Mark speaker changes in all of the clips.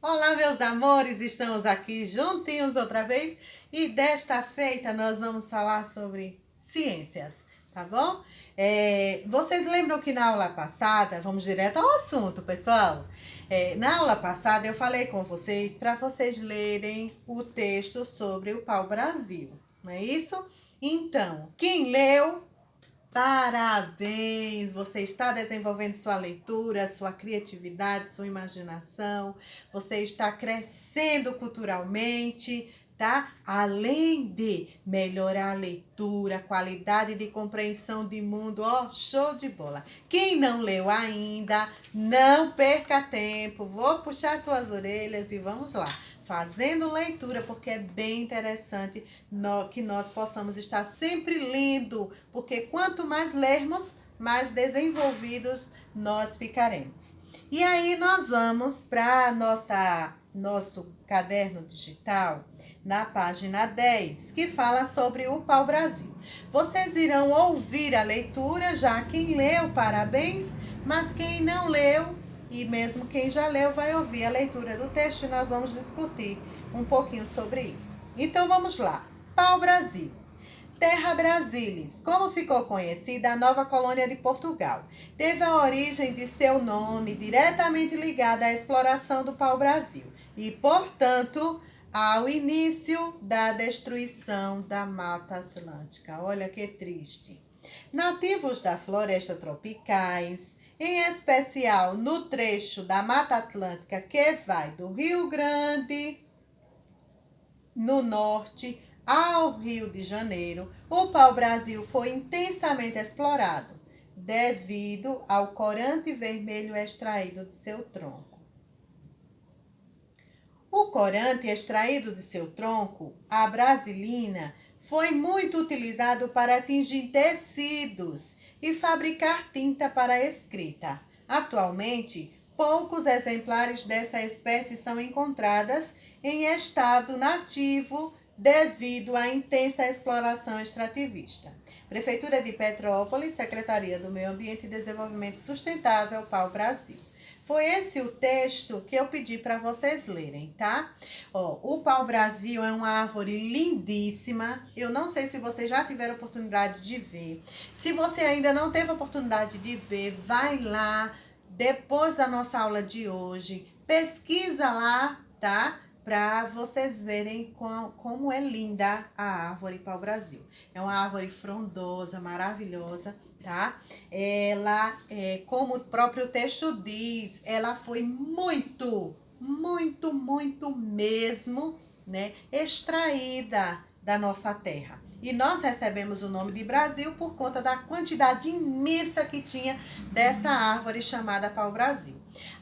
Speaker 1: Olá, meus amores, estamos aqui juntinhos outra vez e desta feita nós vamos falar sobre ciências, tá bom? Vocês lembram que na aula passada, vamos direto ao assunto, pessoal? Na aula passada eu falei com vocês para vocês lerem o texto sobre o pau-brasil, não é isso? Então, quem leu? Parabéns! Você está desenvolvendo sua leitura, sua criatividade, sua imaginação. Você está crescendo culturalmente, tá? Além de melhorar a leitura, qualidade de compreensão de mundo, ó, show de bola. Quem não leu ainda, não perca tempo. Vou puxar tuas orelhas e vamos lá. Fazendo leitura, porque é bem interessante que nós possamos estar sempre lendo, porque quanto mais lermos, mais desenvolvidos nós ficaremos. E aí nós vamos para nosso caderno digital, na página 10, que fala sobre o pau-brasil. Vocês irão ouvir a leitura, já quem leu, parabéns, mas quem não leu, e mesmo quem já leu vai ouvir a leitura do texto e nós vamos discutir um pouquinho sobre isso. Então vamos lá. Pau-brasil. Terra Brasilis, como ficou conhecida a nova colônia de Portugal, teve a origem de seu nome diretamente ligada à exploração do pau-brasil e, portanto, ao início da destruição da Mata Atlântica. Olha que triste. Nativos da floresta tropicais, em especial no trecho da Mata Atlântica que vai do Rio Grande, no norte, ao Rio de Janeiro, o pau-brasil foi intensamente explorado, devido ao corante vermelho extraído de seu tronco. O corante extraído de seu tronco, a brasilina, foi muito utilizado para atingir tecidos e fabricar tinta para escrita. Atualmente, poucos exemplares dessa espécie são encontradas em estado nativo devido à intensa exploração extrativista. Prefeitura de Petrópolis, Secretaria do Meio Ambiente e Desenvolvimento Sustentável, pau-brasil. Foi esse o texto que eu pedi para vocês lerem, tá? O pau-brasil é uma árvore lindíssima. Eu não sei se vocês já tiveram oportunidade de ver. Se você ainda não teve oportunidade de ver, vai lá depois da nossa aula de hoje. Pesquisa lá, tá? Para vocês verem como é linda a árvore pau-brasil. É uma árvore frondosa, maravilhosa, tá? Ela, como o próprio texto diz, ela foi muito mesmo, né, extraída da nossa terra. E nós recebemos o nome de Brasil por conta da quantidade imensa que tinha dessa árvore chamada pau-brasil.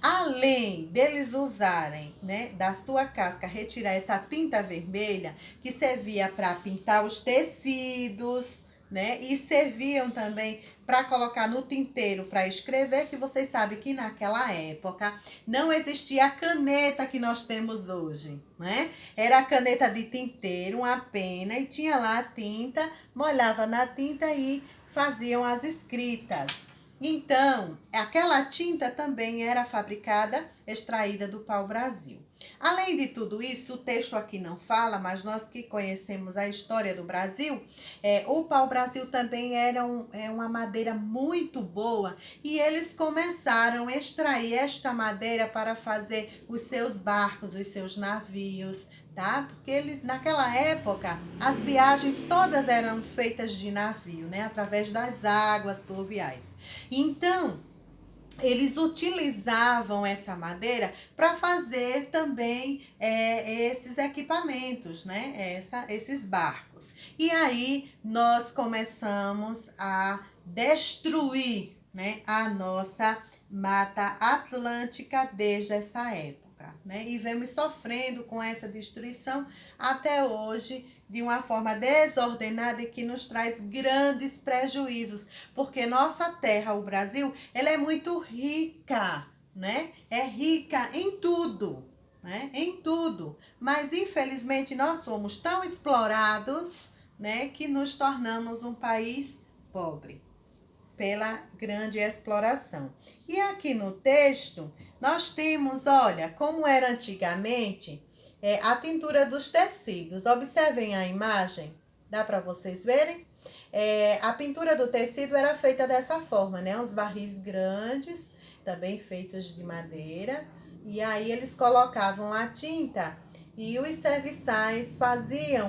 Speaker 1: Além deles usarem, né, da sua casca, retirar essa tinta vermelha que servia para pintar os tecidos, né, e serviam também para colocar no tinteiro para escrever, que vocês sabem que naquela época não existia a caneta que nós temos hoje, né? Era a caneta de tinteiro, uma pena, e tinha lá a tinta, molhava na tinta e faziam as escritas. Então, aquela tinta também era fabricada, extraída do pau-brasil. Além de tudo isso, o texto aqui não fala, mas nós que conhecemos a história do Brasil, o pau-brasil também era uma madeira muito boa e eles começaram a extrair esta madeira para fazer os seus barcos, os seus navios, tá? Porque eles, naquela época, as viagens todas eram feitas de navio, né? Através das águas pluviais. Então, eles utilizavam essa madeira para fazer também esses equipamentos, né? Esses barcos. E aí nós começamos a destruir, né, a nossa Mata Atlântica desde essa época. Né? E vemos sofrendo com essa destruição até hoje de uma forma desordenada e que nos traz grandes prejuízos, porque nossa terra, o Brasil, ela é muito rica, né? É rica em tudo, né? Em tudo, mas infelizmente nós somos tão explorados, né, que nos tornamos um país pobre. pela grande exploração. E aqui no texto, nós temos, olha, como era antigamente, a tintura dos tecidos. Observem a imagem, dá para vocês verem? A pintura do tecido era feita dessa forma, né? Uns barris grandes, também feitos de madeira, e aí eles colocavam a tinta e os serviçais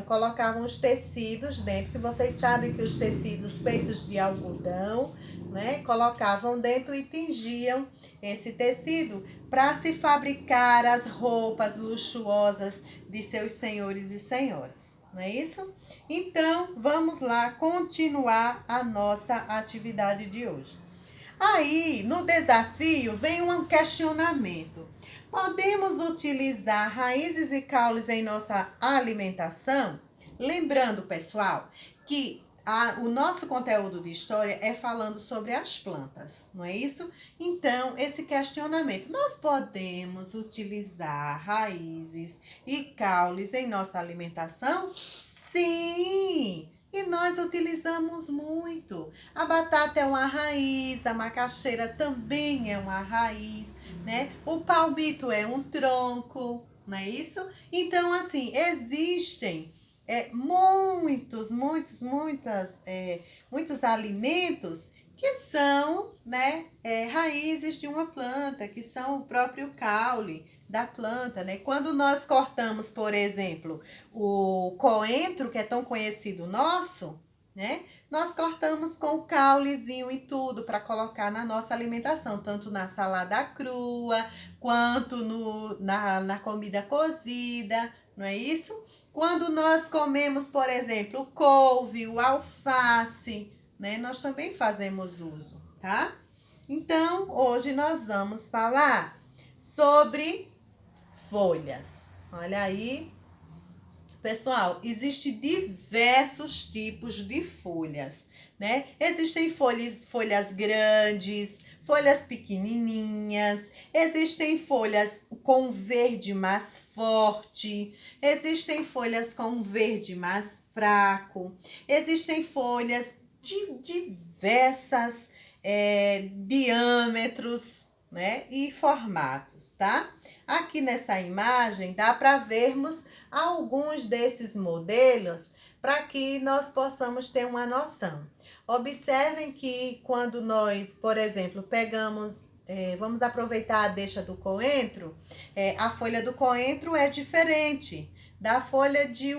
Speaker 1: colocavam os tecidos dentro, que vocês sabem que os tecidos feitos de algodão, né, colocavam dentro e tingiam esse tecido para se fabricar as roupas luxuosas de seus senhores e senhoras. Não é isso? Então, vamos lá continuar a nossa atividade de hoje. Aí, no desafio, vem um questionamento. Podemos utilizar raízes e caules em nossa alimentação? Lembrando, pessoal, que o nosso conteúdo de história é falando sobre as plantas, não é isso? Então, esse questionamento, nós podemos utilizar raízes e caules em nossa alimentação? Sim! E nós utilizamos muito. A batata é uma raiz, a macaxeira também é uma raiz, né? O palmito é um tronco, não é isso? Então, assim, existem muitos alimentos que são, né, raízes de uma planta, que são o próprio caule da planta, né? Quando nós cortamos, por exemplo, o coentro, que é tão conhecido nosso, né? Nós cortamos com o caulezinho e tudo para colocar na nossa alimentação, tanto na salada crua, quanto na comida cozida, não é isso? Quando nós comemos, por exemplo, o couve, o alface, né? Nós também fazemos uso, tá? Então, hoje nós vamos falar sobre folhas. Olha aí, pessoal, existem diversos tipos de folhas, né? Existem folhas grandes, folhas pequenininhas, existem folhas com verde mais forte, existem folhas com verde mais fraco, existem folhas de diversas diâmetros, né? E formatos, tá? Aqui nessa imagem dá para vermos alguns desses modelos para que nós possamos ter uma noção. Observem que quando nós, por exemplo, pegamos, vamos aproveitar a deixa do coentro, a folha do coentro é diferente da folha de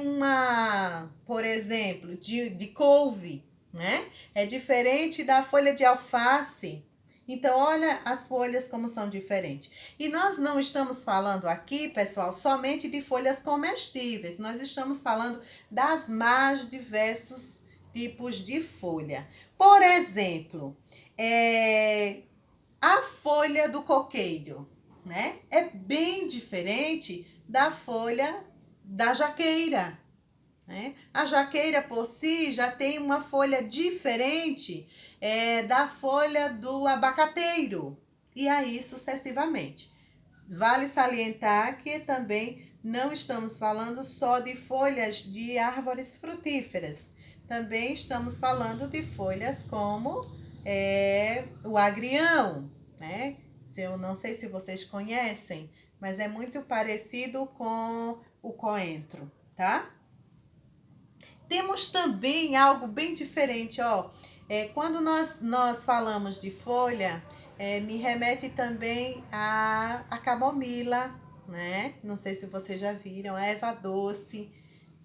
Speaker 1: por exemplo, de couve, né? É diferente da folha de alface. Então, olha as folhas como são diferentes. E nós não estamos falando aqui, pessoal, somente de folhas comestíveis. Nós estamos falando das mais diversos tipos de folha. Por exemplo, a folha do coqueiro, né? É bem diferente da folha da jaqueira, né? A jaqueira por si já tem uma folha diferente da folha do abacateiro, e aí sucessivamente. Vale salientar que também não estamos falando só de folhas de árvores frutíferas, também estamos falando de folhas como o agrião, né? Eu não sei se vocês conhecem, mas é muito parecido com o coentro, tá? Temos também algo bem diferente, ó. Quando nós falamos de folha, me remete também a camomila, né? Não sei se vocês já viram, a erva doce,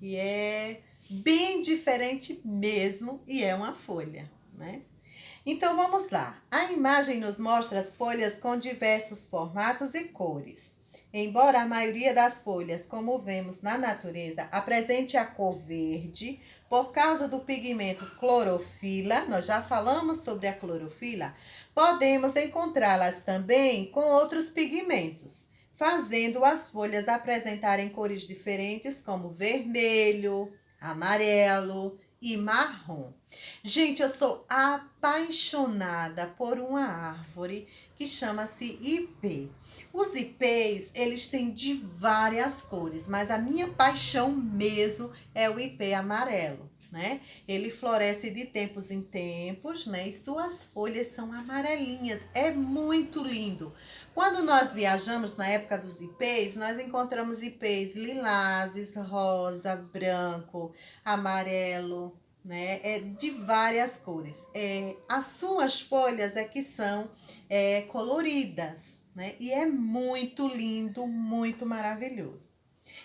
Speaker 1: e é bem diferente mesmo, e é uma folha, né? Então vamos lá. A imagem nos mostra as folhas com diversos formatos e cores. Embora a maioria das folhas, como vemos na natureza, apresente a cor verde, por causa do pigmento clorofila, nós já falamos sobre a clorofila, podemos encontrá-las também com outros pigmentos, fazendo as folhas apresentarem cores diferentes como vermelho, amarelo e marrom. Gente, eu sou apaixonada por uma árvore que chama-se ipê. Os ipês, eles têm de várias cores, mas a minha paixão mesmo é o ipê amarelo, né? Ele floresce de tempos em tempos, né? E suas folhas são amarelinhas. É muito lindo. Quando nós viajamos na época dos ipês, nós encontramos ipês lilazes, rosa, branco, amarelo, né? De várias cores. As suas folhas é que são coloridas, né? E é muito lindo, muito maravilhoso.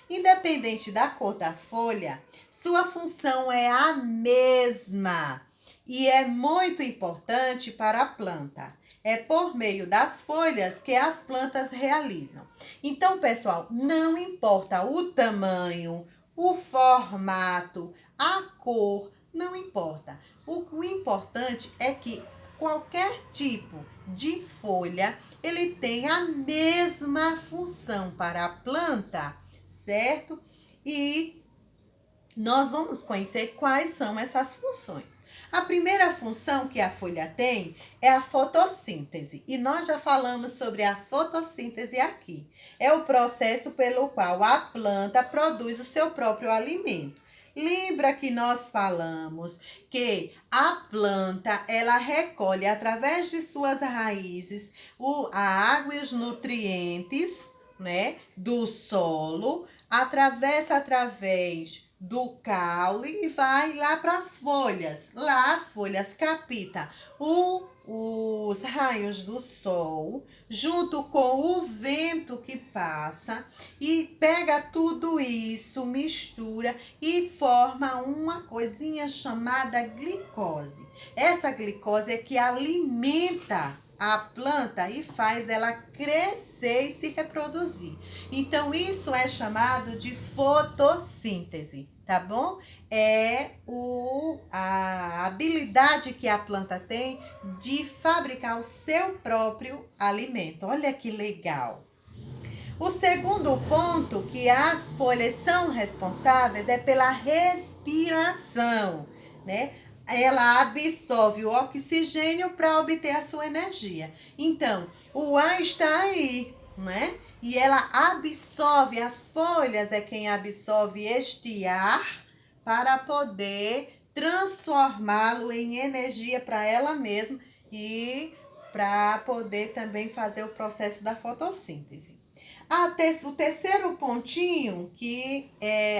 Speaker 1: Independente da cor da folha, sua função é a mesma e é muito importante para a planta. É por meio das folhas que as plantas realizam. Então, pessoal, não importa o tamanho, o formato, a cor, não importa. O importante é que qualquer tipo de folha, ele tem a mesma função para a planta, certo? E nós vamos conhecer quais são essas funções. A primeira função que a folha tem é a fotossíntese. E nós já falamos sobre a fotossíntese aqui. É o processo pelo qual a planta produz o seu próprio alimento. Lembra que nós falamos que a planta, ela recolhe através de suas raízes a água e os nutrientes, né, do solo, através do caule e vai lá para as folhas. Lá as folhas captam os raios do sol, junto com o vento que passa, e pega tudo isso, mistura e forma uma coisinha chamada glicose. Essa glicose é que alimenta a planta e faz ela crescer e se reproduzir. Então, isso é chamado de fotossíntese, tá bom? É a habilidade que a planta tem de fabricar o seu próprio alimento. Olha que legal! O segundo ponto que as folhas são responsáveis é pela respiração, né? Ela absorve o oxigênio para obter a sua energia. Então, o ar está aí, né? E ela absorve, as folhas é quem absorve este ar para poder transformá-lo em energia para ela mesma e para poder também fazer o processo da fotossíntese. O terceiro pontinho que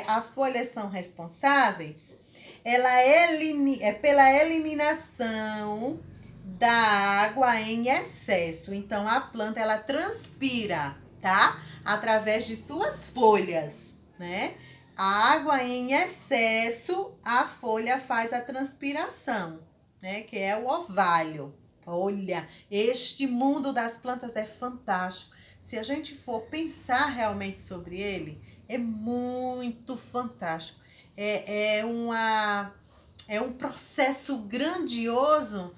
Speaker 1: as folhas são responsáveis, é pela eliminação da água em excesso. Então, a planta, ela transpira, tá? Através de suas folhas, né? A água em excesso, a folha faz a transpiração, né? Que é o orvalho. Olha, este mundo das plantas é fantástico. Se a gente for pensar realmente sobre ele, é muito fantástico. É um processo grandioso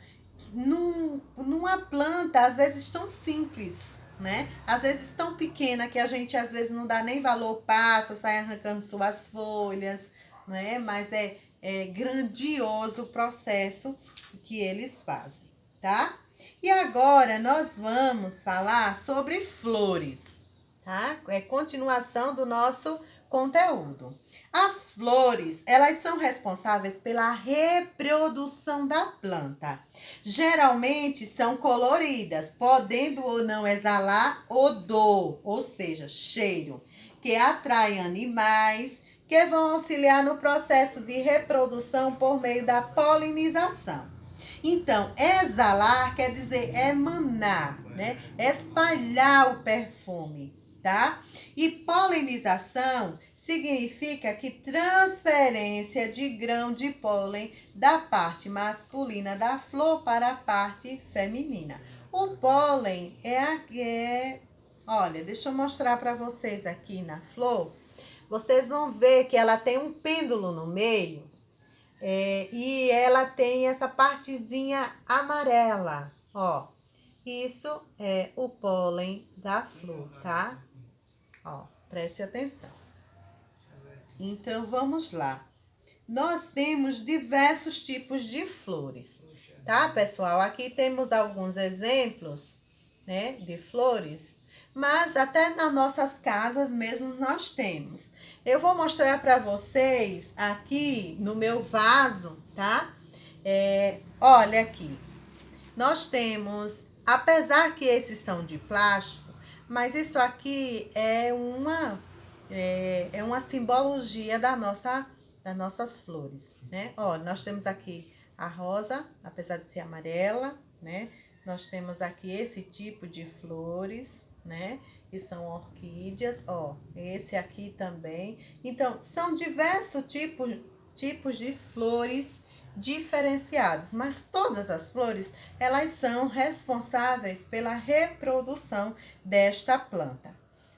Speaker 1: numa planta, às vezes tão simples, né? Às vezes tão pequena que a gente às vezes não dá nem valor, passa, sai arrancando suas folhas, né? Mas é grandioso o processo que eles fazem, tá? E agora nós vamos falar sobre flores, tá? É continuação do nosso conteúdo. As flores, elas são responsáveis pela reprodução da planta. Geralmente são coloridas, podendo ou não exalar odor, ou seja, cheiro, que atrai animais que vão auxiliar no processo de reprodução por meio da polinização. Então, exalar quer dizer emanar, né? Espalhar o perfume, tá? E polinização significa que transferência de grão de pólen da parte masculina da flor para a parte feminina. O pólen olha, deixa eu mostrar para vocês aqui na flor. Vocês vão ver que ela tem um pêndulo no meio. E ela tem essa partezinha amarela, ó. Isso é o pólen da flor, tá? Ó, preste atenção. Então, vamos lá. Nós temos diversos tipos de flores, tá, pessoal? Aqui temos alguns exemplos, né, de flores. mas até nas nossas casas mesmo nós temos. Eu vou mostrar para vocês aqui no meu vaso, tá? Olha aqui, nós temos, apesar que esses são de plástico, mas isso aqui é uma simbologia das nossas flores, né? Ó, nós temos aqui a rosa, apesar de ser amarela, né? Nós temos aqui esse tipo de flores, né? Que são orquídeas, ó, esse aqui também. Então, são diversos tipos de flores diferenciados, mas todas as flores, elas são responsáveis pela reprodução desta planta,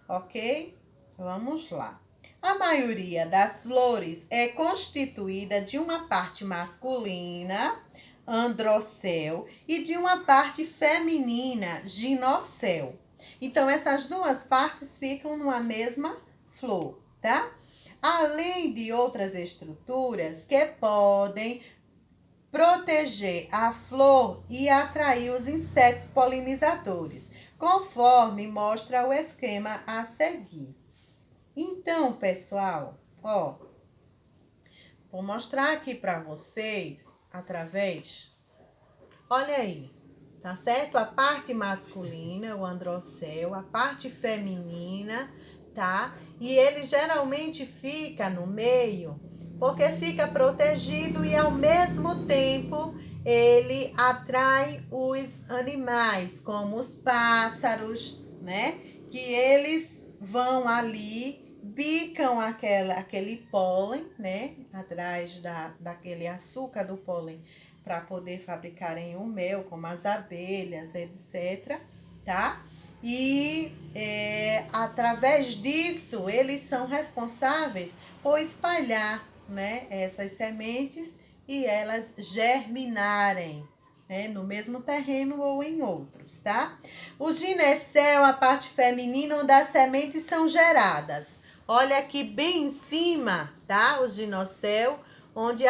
Speaker 1: ok? Vamos lá. A maioria das flores é constituída de uma parte masculina, androceu, e de uma parte feminina, ginoceu. Então, essas duas partes ficam numa mesma flor, tá? Além de outras estruturas que podem proteger a flor e atrair os insetos polinizadores, conforme mostra o esquema a seguir. Então, pessoal, ó, vou mostrar aqui para vocês através, olha aí, tá certo? A parte masculina, o androceu, a parte feminina, tá? E ele geralmente fica no meio, porque fica protegido e ao mesmo tempo ele atrai os animais, como os pássaros, né? Que eles vão ali, bicam aquele pólen, né? Atrás daquele açúcar do pólen para poder fabricarem o mel, como as abelhas, etc, tá? E através disso, eles são responsáveis por espalhar, né, essas sementes e elas germinarem, né, no mesmo terreno ou em outros, tá? O gineceu, a parte feminina, onde as sementes são geradas. Olha aqui bem em cima, tá? O ginoceu, onde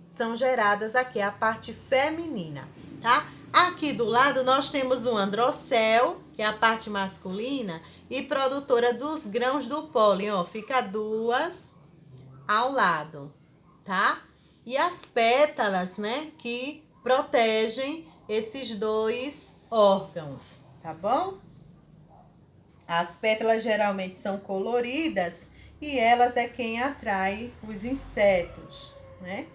Speaker 1: são geradas aqui a parte feminina, tá? Aqui do lado nós temos o androceu, que é a parte masculina e produtora dos grãos do pólen, ó, fica duas ao lado, tá? E as pétalas, né, que protegem esses dois órgãos, tá bom? As pétalas geralmente são coloridas e elas é quem atrai os insetos, né?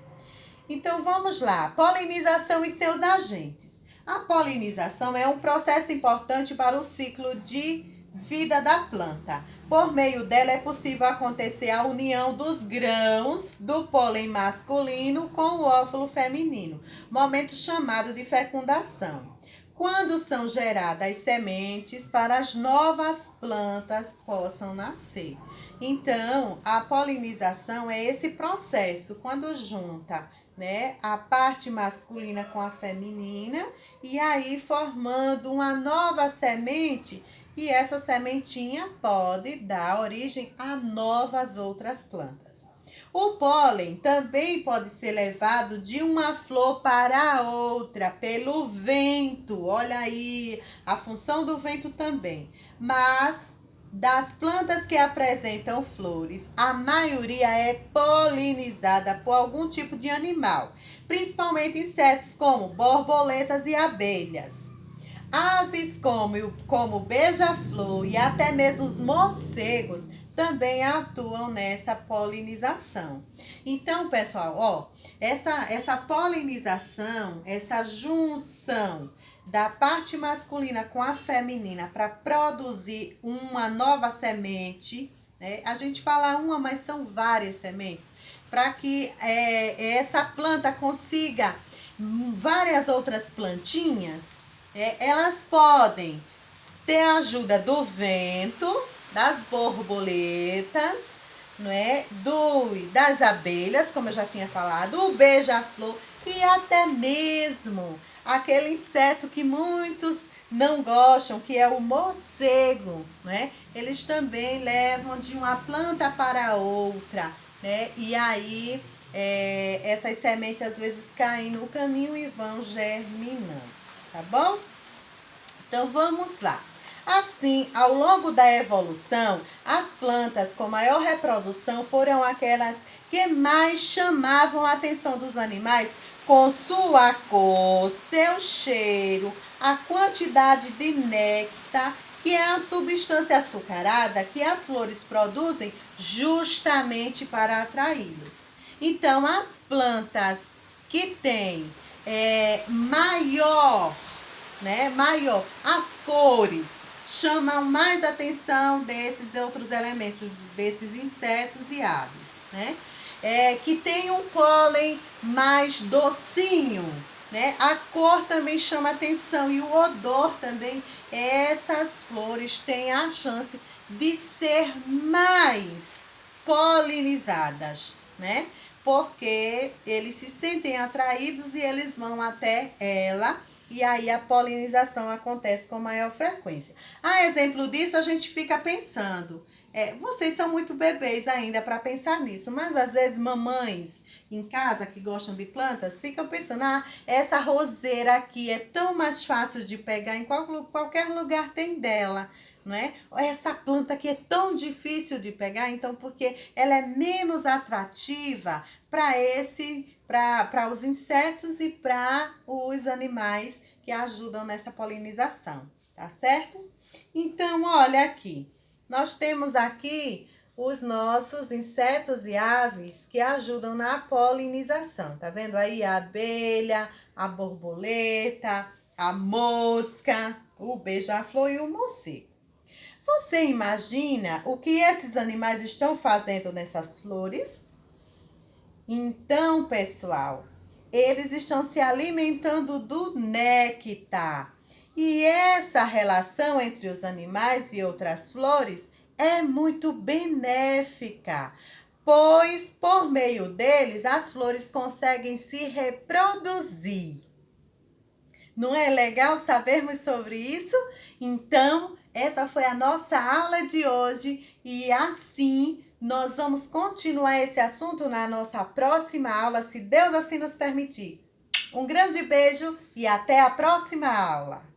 Speaker 1: Então vamos lá, polinização e seus agentes. A polinização é um processo importante para o ciclo de vida da planta. Por meio dela é possível acontecer a união dos grãos do pólen masculino com o óvulo feminino, momento chamado de fecundação, quando são geradas sementes para as novas plantas possam nascer. Então, a polinização é esse processo, quando junta, né, a parte masculina com a feminina, e aí formando uma nova semente, e essa sementinha pode dar origem a novas outras plantas. O pólen também pode ser levado de uma flor para outra pelo vento. Olha aí a função do vento também. Mas das plantas que apresentam flores, a maioria é polinizada por algum tipo de animal, principalmente insetos como borboletas e abelhas. Aves como beija-flor e até mesmo os morcegos também atuam nessa polinização. Então, pessoal, ó, essa polinização, essa junção da parte masculina com a feminina para produzir uma nova semente, né? A gente fala uma, mas são várias sementes, para que essa planta consiga várias outras plantinhas, elas podem ter a ajuda do vento, das borboletas, não é? Das abelhas, como eu já tinha falado, o beija-flor e até mesmo aquele inseto que muitos não gostam, que é o morcego, né? Eles também levam de uma planta para outra, né? E aí essas sementes às vezes caem no caminho e vão germinando, tá bom? Então vamos lá. Assim, ao longo da evolução, as plantas com maior reprodução foram aquelas que mais chamavam a atenção dos animais com sua cor, seu cheiro, a quantidade de néctar, que é a substância açucarada que as flores produzem justamente para atraí-los. Então, as plantas que têm maior, as cores chamam mais atenção desses outros elementos, desses insetos e aves, né? Que tem um pólen mais docinho, né? A cor também chama atenção e o odor também. Essas flores têm a chance de ser mais polinizadas, né? Porque eles se sentem atraídos e eles vão até ela e aí a polinização acontece com maior frequência. A exemplo disso, a gente fica pensando, vocês são muito bebês ainda para pensar nisso, mas às vezes mamães em casa que gostam de plantas ficam pensando, essa roseira aqui é tão mais fácil de pegar, em qualquer lugar tem dela, não é? Essa planta aqui é tão difícil de pegar, então porque ela é menos atrativa para os insetos e para os animais que ajudam nessa polinização, tá certo? Então, olha aqui, nós temos aqui os nossos insetos e aves que ajudam na polinização, tá vendo aí? A abelha, a borboleta, a mosca, o beija-flor e o morcego. Você imagina o que esses animais estão fazendo nessas flores? Então, pessoal, eles estão se alimentando do néctar. E essa relação entre os animais e outras flores é muito benéfica, pois por meio deles as flores conseguem se reproduzir. Não é legal sabermos sobre isso? Então, essa foi a nossa aula de hoje e assim nós vamos continuar esse assunto na nossa próxima aula, se Deus assim nos permitir. Um grande beijo e até a próxima aula!